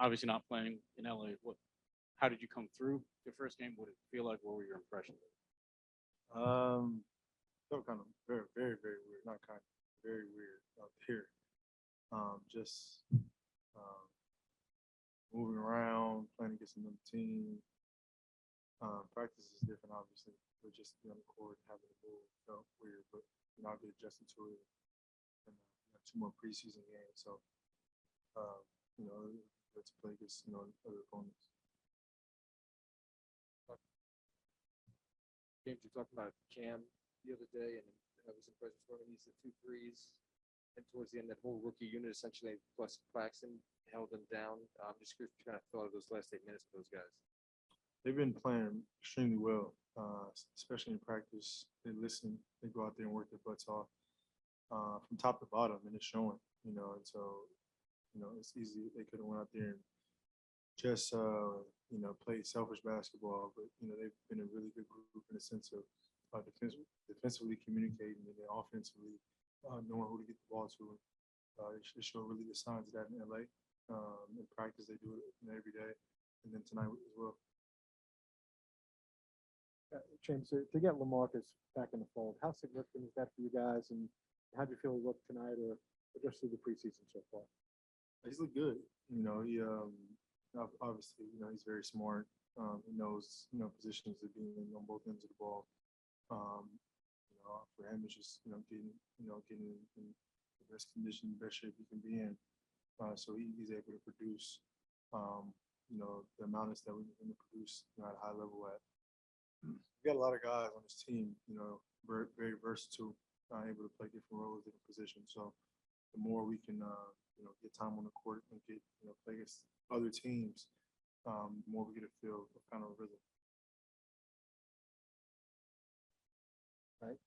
obviously not playing in LA. How did you come through your first game? What did it feel like? What were your impressions? Felt kind of very, very, very weird. Not kind of very weird out here. Just moving around, playing against another team. Practice is different, obviously, but just being on the court, having the ball felt weird. But I'll get adjusted to it. And 2 more preseason games, so let's play against other opponents. James, you talked about Cam the other day, and I was impressed with one of these 2 threes. And towards the end, that whole rookie unit essentially, plus Claxton, held them down. I'm just curious what you kind of thought of those last 8 minutes of those guys. They've been playing extremely well, especially in practice. They listen, they go out there and work their butts off from top to bottom, and it's showing. And so it's easy. They could have went out there and just played selfish basketball, but they've been a really good group in the sense of defensively communicating and then offensively knowing who to get the ball to. They show really good signs of that in LA. In practice, they do it every day, and then tonight as well. James, to get LaMarcus back in the fold, how significant is that for you guys, and how do you feel he looked tonight or just through the preseason so far? He's looked good. He obviously he's very smart. He knows positions to be in on both ends of the ball. For him, it's just getting in the best condition, best shape he can be in. So he's able to produce the amounts that we need him to produce at a high level at. We got a lot of guys on this team, very, very versatile, able to play different roles, different positions. So the more we can, get time on the court and get, play against other teams, the more we get a feel of kind of a rhythm. Right.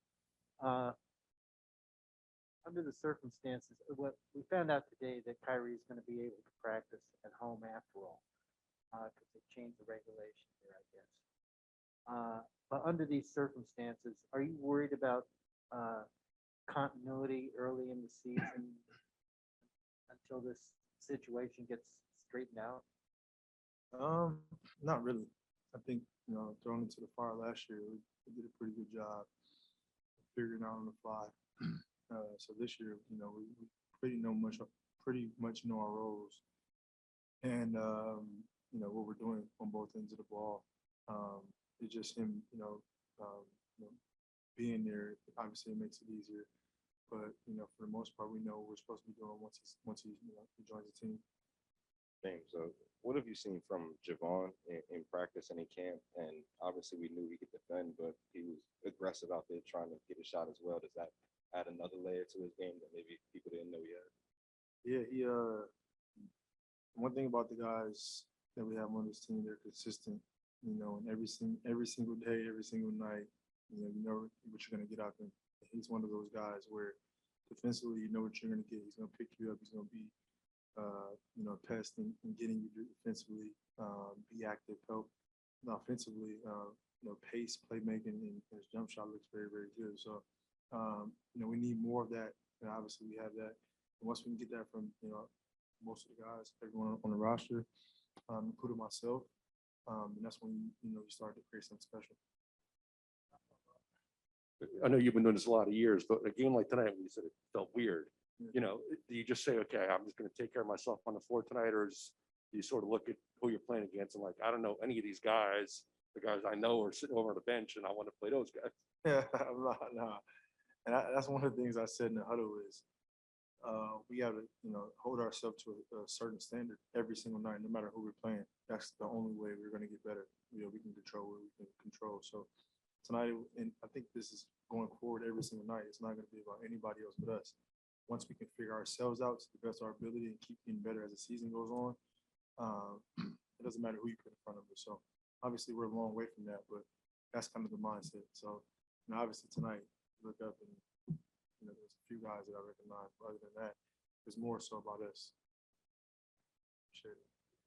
Under the circumstances, what we found out today that Kyrie is going to be able to practice at home after all, because they changed the regulation here, I guess. But under these circumstances, are you worried about continuity early in the season until this situation gets straightened out? Not really. I think thrown into the fire last year, we did a pretty good job figuring out on the fly. So this year, we pretty much know our roles, and what we're doing on both ends of the ball. It's just him, being there. Obviously, it makes it easier. But for the most part, we know what we're supposed to be doing once he joins the team. James, what have you seen from Javon in practice and in camp? And obviously, we knew he could defend, but he was aggressive out there trying to get a shot as well. Does that add another layer to his game that maybe people didn't know he had? Yeah, one thing about the guys that we have on this team, they're consistent. And every single day, every single night, you know what you're gonna get out of him. He's one of those guys where defensively, you know what you're gonna get. He's gonna pick you up. He's gonna be pest and getting you defensively, be active, help. Offensively, pace, playmaking, and his jump shot looks very, very good. So, we need more of that. And obviously, we have that. And once we can get that from, most of the guys, everyone on the roster, including myself, and that's when, you start to create something special. I know you've been doing this a lot of years, but a game like tonight, when you said it felt weird, Yeah. Do you just say, okay, I'm just going to take care of myself on the floor tonight, or do you sort of look at who you're playing against and like, I don't know any of these guys, the guys I know are sitting over on the bench, and I want to play those guys. Yeah, no. And that's one of the things I said in the huddle is we got to, hold ourselves to a certain standard every single night, no matter who we're playing. That's the only way we're going to get better. We can control what we can control. So tonight, and I think this is going forward every single night. It's not going to be about anybody else but us. Once we can figure ourselves out to the best of our ability and keep getting better as the season goes on, it doesn't matter who you put in front of us. So obviously we're a long way from that, but that's kind of the mindset. So obviously tonight, look up and there's a few guys that I recognize. But other than that, it's more so about us. Appreciate it.